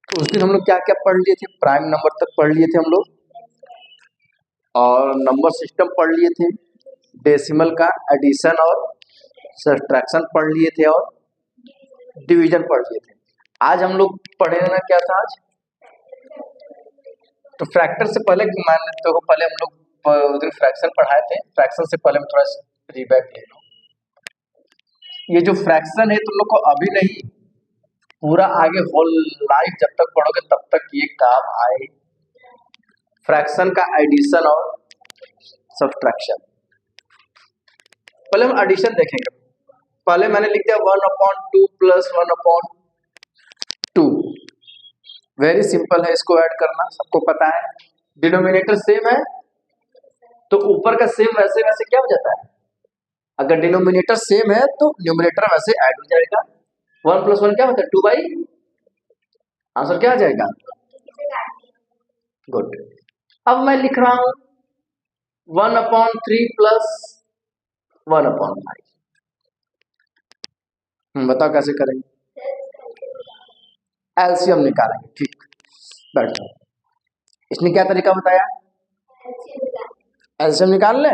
तो उस दिन हम लोग क्या क्या पढ़ लिए थे, प्राइम नंबर तक पढ़ लिए थे हम लोग, और नंबर सिस्टम पढ़ लिए थे, डेसिमल का एडिशन और सब्ट्रैक्शन पढ़ लिए थे, और डिवीजन पढ़ लिए थे। आज हम लोग पढ़े ना क्या था आज, तो फ्रैक्टर से पहले मान लेते हो, पहले हम लोग उस दिन फ्रैक्शन पढ़ाए थे, फ्रैक्शन से पहले हम थोड़ा रिबैक ले लो। ये जो फ्रैक्शन है तुम लोग को अभी नहीं, पूरा आगे होल लाइफ जब तक पढ़ोगे तब तक ये काम आए, फ्रैक्शन का एडिशन और सब्ट्रैक्शन। पहले हम एडिशन देखेंगे। पहले मैंने लिख दिया 1/2 प्लस 1/2। वेरी सिंपल है इसको ऐड करना, सबको पता है। डिनोमिनेटर सेम है तो ऊपर का सेम वैसे वैसे क्या हो जाता है, अगर डिनोमिनेटर सेम है तो न्यूमरेटर वैसे ऐड हो जाएगा। 1 + 1 क्या होता है 2/, आंसर क्या आ जाएगा, गुड। अब मैं लिख रहा हूं 1/3 प्लस 1/5। बताओ कैसे करेंगे, एलसीएम निकालेंगे। ठीक, बैठ जाओ। इसने क्या तरीका बताया, एलसीएम निकाल ले।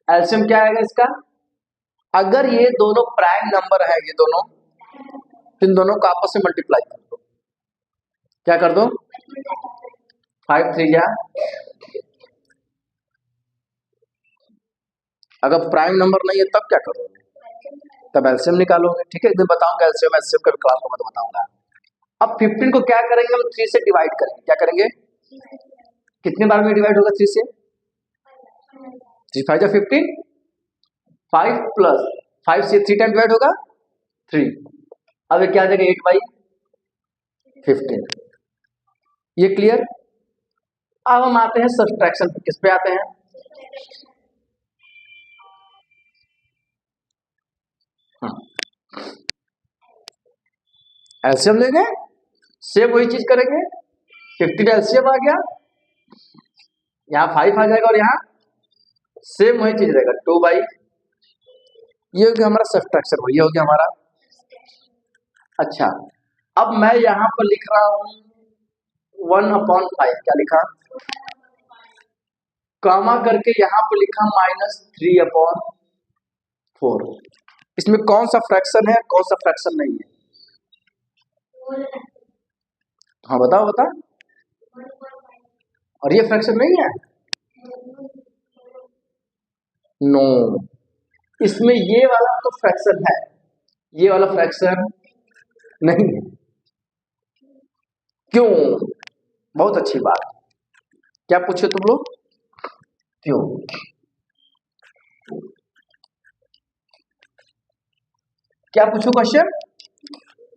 एलसीएम क्या आएगा इसका, अगर ये दोनों प्राइम नंबर है, ये दोनों, इन दोनों को आपस में मल्टीप्लाई कर दो। क्या कर दो, 5 3 जा, अगर प्राइम नंबर नहीं है तब क्या करोगे, तब एलसीएम निकालोगे। ठीक है, एक दिन बताऊंगा एलसीएम, एलसीएम का क्लास में बताऊंगा। अब 15 को क्या करेंगे हम, 3 से डिवाइड करेंगे। क्या करेंगे, कितने बार में डिवाइड होगा 3 से, 3 5 जा 15, 5 प्लस 5 से 3 टाइम डिवाइड होगा 3। अब ये क्या आ जाएगा 8/15। ये क्लियर। अब हम आते हैं सब्ट्रैक्शन पे। किस पे आते हैं, एलसीएम लेंगे, सेम वही चीज करेंगे। 15 एलसीएम आ गया, यहाँ 5 आ जाएगा और यहाँ सेम वही चीज रहेगा 2/। ये हो गया हमारा सब्ट्रैक्शन, ये हो गया हमारा। अच्छा, अब मैं यहाँ पर लिख रहा हूं 1/5। क्या लिखा, कामा करके यहाँ पर लिखा -3/4। इसमें कौन सा फ्रैक्शन है, कौन सा फ्रैक्शन नहीं है, हाँ बताओ बताओ। और ये फ्रैक्शन नहीं है, नो, इसमें ये वाला तो फ्रैक्शन है, ये वाला फ्रैक्शन नहीं है। क्यों, बहुत अच्छी बात, क्या पूछे तुम लोग, क्यों, क्या पूछो क्वेश्चन,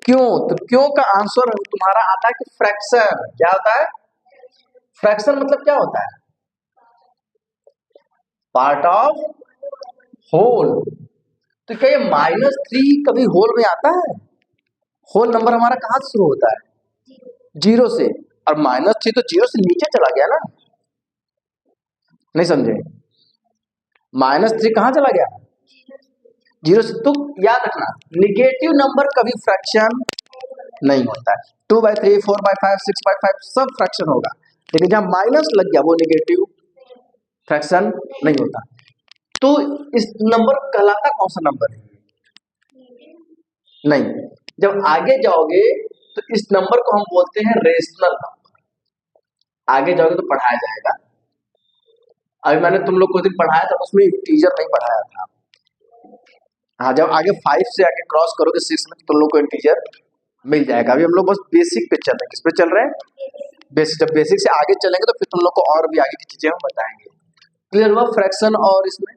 क्यों। तो क्यों का आंसर तुम्हारा आता है कि फ्रैक्शन। क्या होता है, फ्रैक्शन मतलब क्या होता है, पार्ट ऑफ होल। तो क्या ये -3 कभी होल में आता है, होल नंबर हमारा कहां से शुरू होता है, 0 से, और -3 तो 0 से नीचे चला गया ना, नहीं समझे, -3 कहां चला गया, 0 से। तो याद रखना निगेटिव नंबर कभी फ्रैक्शन नहीं होता है। 2/3 4/5 6/5 सब फ्रैक्शन होगा, लेकिन जहां माइनस लग गया वो निगेटिव फ्रैक्शन नहीं होता। तो इस नंबर कहलाता कौन सा नंबर है, नहीं। जब आगे जाओगे तो इस नंबर को हम बोलते हैं रेशनल नंबर। आगे जाओगे तो पढ़ाया जाएगा। अभी मैंने तुम लोग को दिन पढ़ाया था, उसमें इंटीजर नहीं पढ़ाया था। हाँ, जब आगे 5 से आगे क्रॉस करोगे 6 में तो तुम लोग को इंटीजर मिल जाएगा। अभी हम लोग बस बेसिक पे चल रहे हैं। किस पे चल रहे हैं, बेसिक। जब बेसिक से आगे चलेंगे तो फिर तुम लोग को और भी आगे की चीजें हम बताएंगे। क्लियर हुआ फ्रैक्शन, और इसमें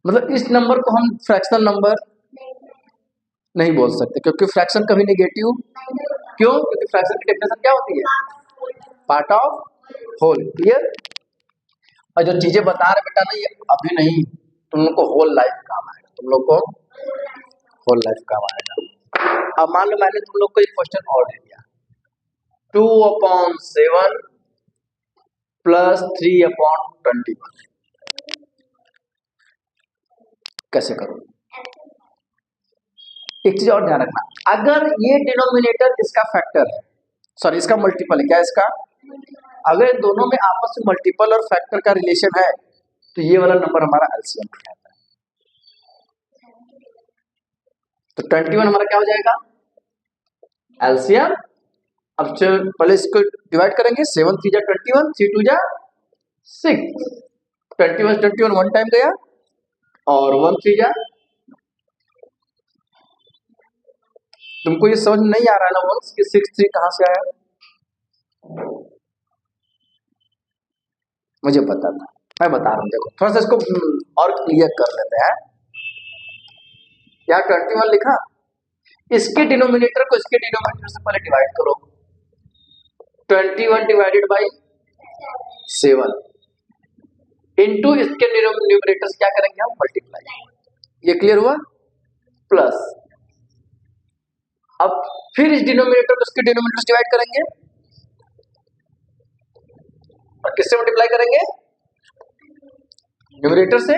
मतलब इस नंबर को हम फ्रैक्शनल नंबर नहीं बोल सकते, क्योंकि फ्रैक्शन कभी नेगेटिव, क्यों, क्योंकि फ्रैक्शन की डेफिनेशन क्या होती है, पार्ट ऑफ होल। क्लियर। और जो चीजें बता रहे बेटा ना, ये अभी नहीं, तुम लोग को होल लाइफ काम आएगा, तुम लोग को होल लाइफ काम आएगा। अब मान लो मैंने तुम लोग को एक क्वेश्चन और दे दिया, 2/7 प्लस 3/21, कैसे करोगे, एक चीज और ध्यान रखना, अगर ये डिनोमिनेटर इसका फैक्टर है, सॉरी इसका मल्टीपल है, क्या है इसका, अगर इन दोनों में आपस में मल्टीपल और फैक्टर का रिलेशन है तो ये वाला नंबर हमारा एलसीएम में आता है। तो 21 हमारा क्या हो जाएगा एलसीएम। अब पहले इसको डिवाइड करेंगे, 7 3 जा 21, 3 2 जा 6, 21 वन टाइम गया और 1 3 जा, तुमको ये समझ नहीं आ रहा है ना वंश कि 6 3 कहां से आया, मुझे पता था, मैं बता रहा हूं, देखो थोड़ा सा इसको और क्लियर कर लेते हैं। यहाँ 21 लिखा, इसके डिनोमिनेटर को इसके डिनोमिनेटर से पहले डिवाइड करो, 21 डिवाइडेड बाई 7 इंटू इसके न्यूमरेटर से क्या करेंगे हम मल्टीप्लाई, ये क्लियर हुआ, प्लस अब फिर इस डिनोमिनेटर को इसके डिनोमिनेटर से डिवाइड करेंगे और किससे मल्टीप्लाई करेंगे न्यूमरेटर से।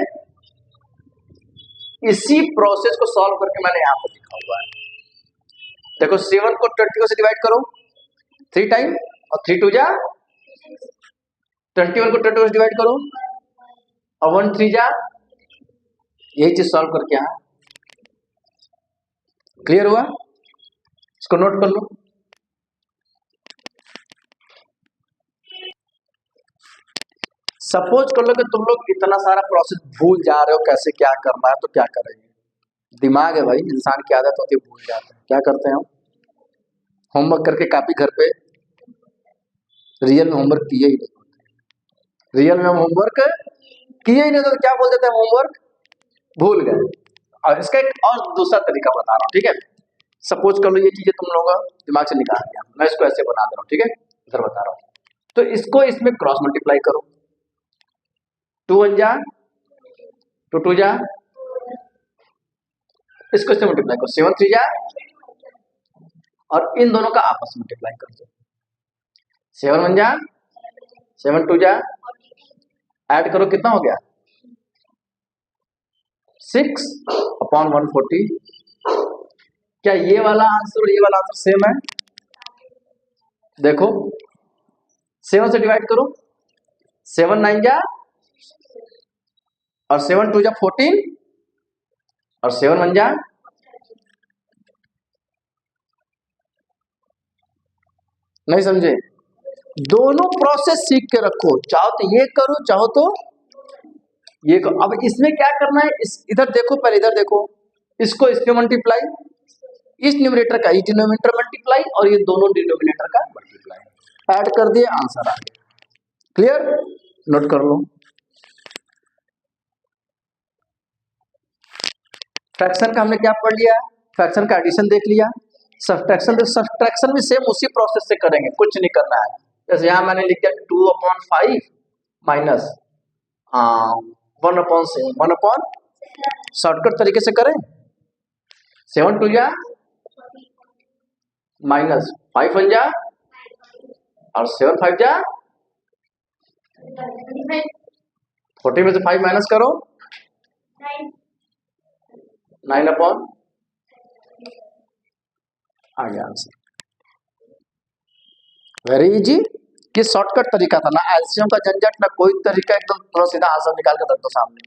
इसी प्रोसेस को सॉल्व करके मैंने यहां पर लिखा हुआ है, देखो 7 को 21 से डिवाइड करो 3 टाइम और 3 2 जा 21 को 21 से डिवाइड करो और 1 3 जा, यही चीज सॉल्व करके यहां क्लियर हुआ, इसको नोट कर लो। सपोज कर लो कि तुम लोग इतना सारा प्रोसेस भूल जा रहे हो कैसे क्या करना है, तो क्या करेंगे, दिमाग है भाई, इंसान की आदत होती है भूल जाते हैं, क्या करते हैं हम होमवर्क करके कापी घर पे, रियल में होमवर्क किए ही नहीं होते, रियल में हम होमवर्क किए ही नहीं तो क्या बोल देते हैं होमवर्क भूल गए। और इसका एक और दूसरा तरीका बता रहा हूँ, ठीक है, सपोज कर लो ये चीजें तुम लोगों का दिमाग से निकाल दिया, मैं इसको ऐसे बना दे रहा हूँ, ठीक है, इधर बता रहा हूँ, तो इसको इसमें क्रॉस मल्टीप्लाई करो, 2 1 जा 2 2 जा, इसको इससे मल्टीप्लाई करो 7 3 जा, और इन दोनों का आपस में मल्टीप्लाई कर दो, 7 1 जा 7 2 जा, ऐड करो कितना हो गया 6 अपॉन 140। क्या ये वाला आंसर और ये वाला आंसर सेम है, देखो 7 से डिवाइड करो, 7 9 जा और 7 2 जा 14 और 7 1 जा, नहीं समझे, दोनों प्रोसेस सीख के रखो, चाहो तो ये करो चाहो तो ये करो। अब इसमें क्या करना है, इधर देखो, पहले इधर देखो, इसको इसमें मल्टीप्लाई, इस न्यूमरेटर का इस डिनोमिनेटर मल्टीप्लाई और ये दोनों डिनोमिनेटर का मल्टीप्लाई, ऐड कर दिए आंसर आ गया, क्लियर, नोट कर लो। फ्रैक्शन का हमने क्या पढ़ लिया, फ्रैक्शन का एडिशन देख लिया, सब्ट्रैक्शन भी सेम उसी प्रोसेस से करेंगे, कुछ नहीं करना है, जैसे यहां मैंने लिख दिया 2/5 माइनस 1/7, 1 शॉर्टकट तरीके से करें, 7 2 जा माइनस 5 1 जा और 7 5 जा 40 में से 5 माइनस करो 9 अपॉन, आ गया आंसर, वेरी इजी, कि शॉर्टकट तरीका था ना, एलसीएम का झंझट ना कोई तरीका, एकदम थोड़ा सीधा आंसर निकाल के रख दो सामने।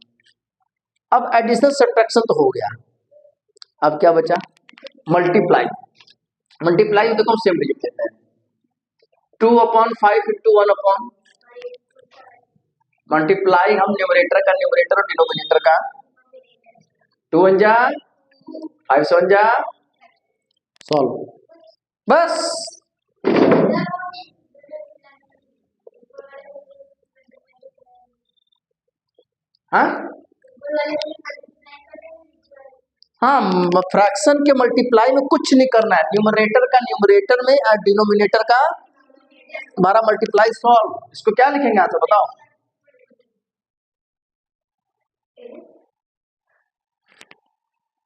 अब एडिशन सब्ट्रैक्शन तो हो गया, अब क्या बचा मल्टीप्लाई, मल्टीप्लाई देखो सेम डिजिट लेते हैं, 2/5 इंटू 1 मल्टीप्लाई हम न्यूमरेटर का न्यूमरेटर और डिनोमिनेटर का, 2 1 जा 5 7 जा, सॉल्व, बस हाँ हाँ, फ्रैक्शन के मल्टीप्लाई में कुछ नहीं करना है, न्यूमरेटर का न्यूमरेटर में और डिनोमिनेटर का हमारा मल्टीप्लाई सॉल्व, इसको क्या लिखेंगे आंसर बताओ,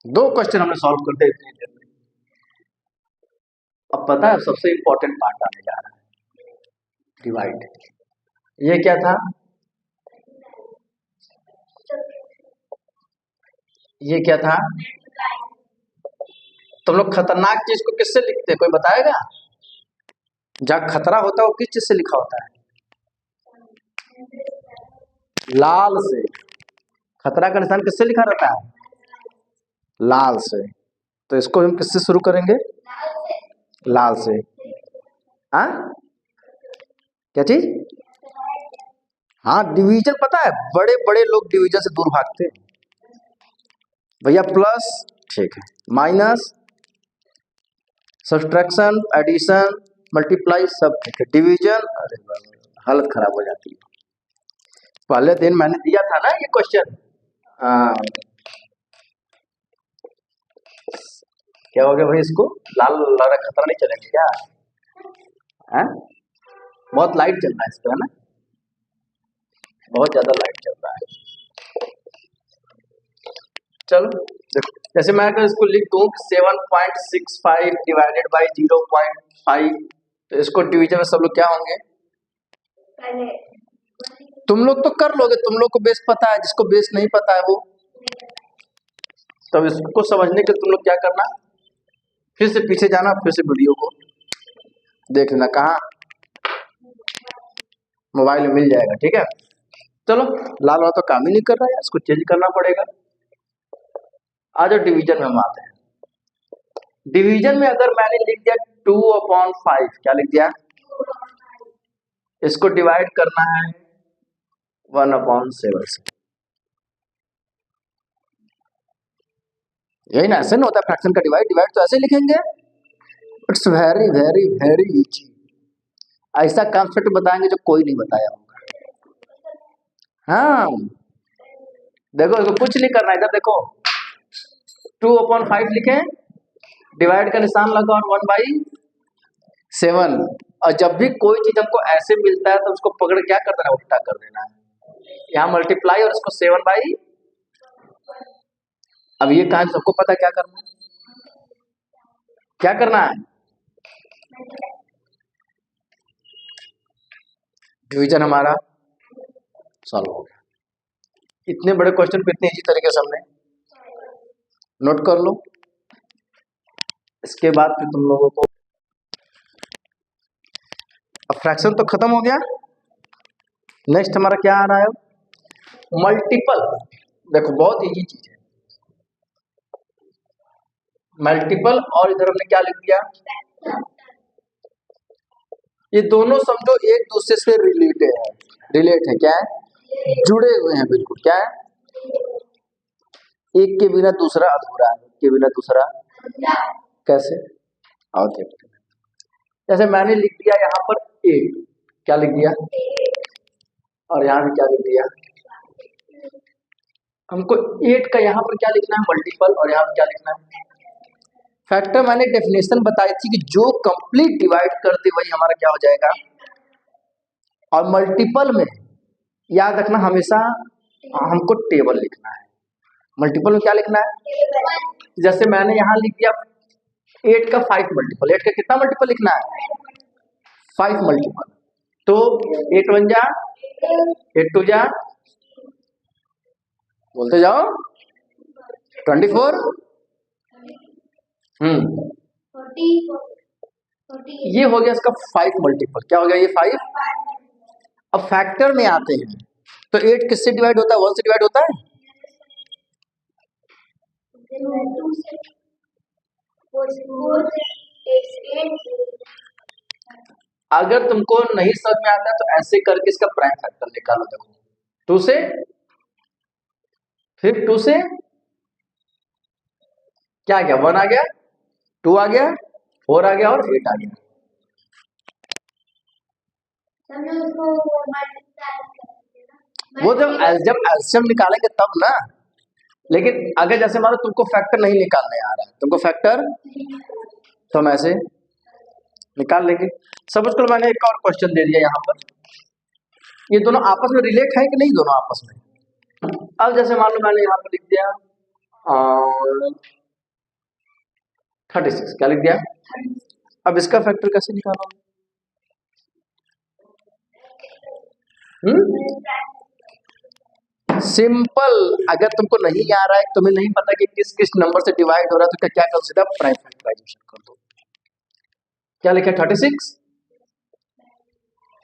दो क्वेश्चन हमने सॉल्व कर दिए इतनी देर में। अब पता है सबसे इंपॉर्टेंट पार्ट आने जा रहा है, डिवाइड, ये क्या था, ये क्या था, तुम लोग खतरनाक चीज को किससे लिखते हैं, कोई बताएगा? जहाँ खतरा होता है वो किस चीज से लिखा होता है? लाल से। खतरा का निशान किससे लिखा रहता है? लाल से। तो इसको हम किससे शुरू करेंगे? लाल से। हाँ, क्या चीज? हाँ, डिवीजन। पता है बड़े बड़े लोग डिवीजन से दूर भागते हैं भैया। प्लस ठीक है, माइनस, सब्ट्रैक्शन, एडिशन, मल्टीप्लाई सब ठीक है। डिवीजन, अरे हालत खराब हो जाती है। पहले दिन मैंने दिया था ना ये क्वेश्चन। क्या हो गया भाई? इसको लाल लाल खतरा नहीं चलेगा क्या? है? बहुत लाइट चल रहा है इस पर, है ना? बहुत ज्यादा लाइट चल रहा है। चलो देखो, जैसे मैं अगर इसको लिख दूं 7.65 डिवाइडेड बाई 0.5, तो इसको डिवीजन में सब लोग क्या होंगे? तुम लोग तो कर लोगे, तुम लोग को बेस पता है। जिसको बेस नहीं पता है वो, तब इसको समझने के तुम लोग क्या करना, फिर से पीछे जाना, फिर से वीडियो को देख लेना। कहाँ? मोबाइल में मिल जाएगा, ठीक है। चलो, लाल वाला तो काम ही नहीं कर रहा है, इसको चेंज करना पड़ेगा। आ जाओ डिवीजन में हम आते हैं। डिवीजन में अगर मैंने लिख दिया 2/5, क्या लिख दिया? इसको डिवाइड करना है 1/7 से। यही ना, ऐसे ना होता है फ्रैक्शन का डिवाइड। डिवाइड तो ऐसे लिखेंगे। It's very very very easy. ऐसा कॉन्सेप्ट बताएंगे जो कोई नहीं बताया होगा। हाँ देखो, इसको कुछ नहीं करना है। इधर देखो, 2/5 लिखे, डिवाइड का निशान लगा और 1/7। और जब भी कोई चीज हमको ऐसे मिलता है तो उसको पकड़ क्या कर देना, उल्टा कर देना है। यहाँ मल्टीप्लाई और इसको 7/। अब ये कहां सबको पता क्या करना है? क्या करना है? डिवीजन हमारा सॉल्व हो गया। इतने बड़े क्वेश्चन को इतने इजी तरीके से हमने नोट कर लो। इसके बाद फिर तुम लोगों को अब फ्रैक्शन तो खत्म हो गया। नेक्स्ट हमारा क्या आ रहा है? मल्टीपल। देखो बहुत इजी चीज है मल्टीपल। और इधर हमने क्या लिख दिया? ये दोनों समझो एक दूसरे से रिलेटेड है। रिलेट है, क्या है? जुड़े हुए हैं बिल्कुल। क्या है? एक के बिना दूसरा अधूरा है, एक के बिना दूसरा। कैसे? आओ देखते हैं। जैसे मैंने लिख दिया यहाँ पर 8, क्या लिख दिया? और यहाँ भी क्या लिख दिया? हमको 8 का यहाँ पर क्या लिखना है? मल्टीपल। और यहाँ पर क्या लिखना है? फैक्टर। मैंने डेफिनेशन बताई थी कि जो कंप्लीट डिवाइड कर दे वही हमारा क्या हो जाएगा। और मल्टीपल में याद रखना हमेशा हमको टेबल लिखना है। मल्टीपल में क्या लिखना है? जैसे मैंने यहाँ लिख दिया 8 का 5 मल्टीपल। 8 का कितना मल्टीपल लिखना है? 5 मल्टीपल। तो 8 1 जा, 8 2 जा, बोलते जाओ, 24। ये हो गया इसका 5 मल्टीपल। क्या हो गया? ये 5। अब फैक्टर में आते हैं तो 8 किससे डिवाइड होता है? 1 से डिवाइड होता है। अगर तुमको नहीं समझ में आता तो ऐसे करके इसका प्राइम फैक्टर निकालो। देखो 2 से, फिर 2 से क्या आ गया? 1 आ गया, 2 आ गया, 4 आ गया और 8 आ गया। वो जब एलसीएम निकालेंगे तब ना। लेकिन अगर जैसे मानो तुमको फैक्टर नहीं निकालने आ रहा है, तुमको फैक्टर, तो हम ऐसे निकाल लेंगे। सपोज करो मैंने एक और क्वेश्चन दे दिया यहाँ पर। ये दोनों आपस में रिलेट है कि नहीं? दोनों आपस में। अब जैसे मान लो मैंने यहाँ पर लिख दिया 36, क्या लिख दिया? अब इसका फैक्टर कैसे निकालोगे? सिंपल। अगर तुमको नहीं आ रहा है, तुम्हें नहीं पता कि किस किस नंबर से डिवाइड हो रहा है, तो क्या करो, सीधा प्राइम फैक्टराइजेशन कर दो। क्या लिखा 36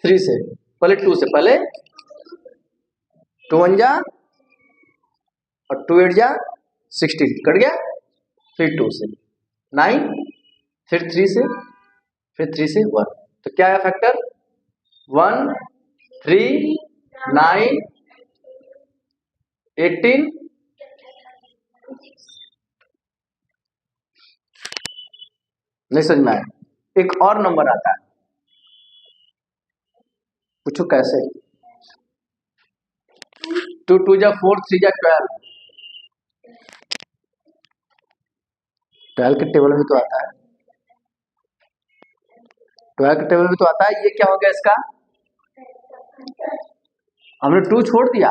3 से, पहले 2 से, पहले 2 1 जा और 2 8 जा 16 कट गया, फिर 2 से 9, फिर 3 से, फिर 3 से 1, तो क्या है फैक्टर 1 3 9 18 नहीं समझ में आया। एक और नंबर आता है, पूछो कैसे। 2 2 जा 4 3 जा 12, 12 के टेबल में तो आता है, 12 के टेबल में तो आता है। ये क्या हो गया इसका, हमने 2 छोड़ दिया,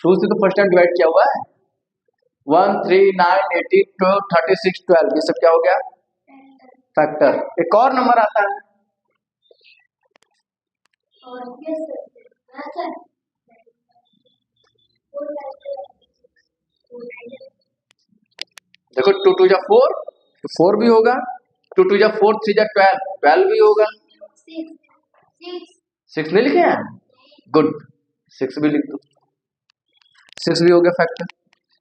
2 से तो फर्स्ट टाइम डिवाइड किया हुआ है। 1 3 9 18 12 36 12, ये सब क्या हो गया फैक्टर। एक और नंबर आता है, देखो 2 2 जा 4, तो 4 भी होगा, 2 2 जा 4 3 जा 12, 12 भी होगा। 6 नहीं लिखे हैं, गुड, 6 भी लिख दो, 6 भी हो गया फैक्टर।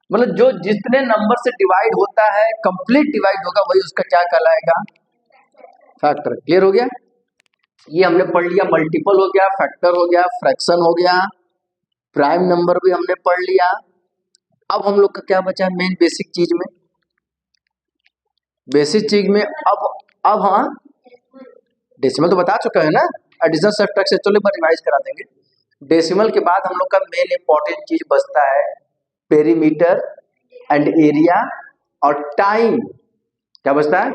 मतलब जो जितने नंबर से डिवाइड होता है, कंप्लीट डिवाइड होगा, वही उसका क्या कहलाएगा फैक्टर। क्लियर हो गया। ये हमने पढ़ लिया, मल्टीपल हो गया, फैक्टर हो गया, फ्रैक्शन हो गया, प्राइम नंबर भी हमने पढ़ लिया। अब हम लोग का क्या बचा है मेन बेसिक चीज में, बेसिक चीज में अब हाँ डेसिमल तो बता चुका है ना, एडिशन सब्ट्रैक्शन चलो एक बार रिवाइज करा देंगे। डेसिमल के बाद हम लोग का मेन इंपॉर्टेंट चीज बचता है पेरीमीटर एंड एरिया और टाइम। क्या बचता है,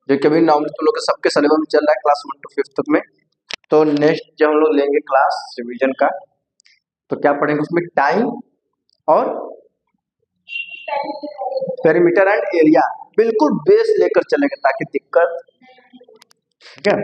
जो कभी नॉर्मली तुम लोग के सबके सिलेबस में चल रहा है क्लास 1 to 5 तक में। तो नेक्स्ट जब हम लोग लेंगे क्लास रिवीजन का, तो क्या पढ़ेंगे उसमें टाइम और पेरीमीटर एंड एरिया, बिल्कुल बेस लेकर चलेंगे ताकि दिक्कत, ठीक है।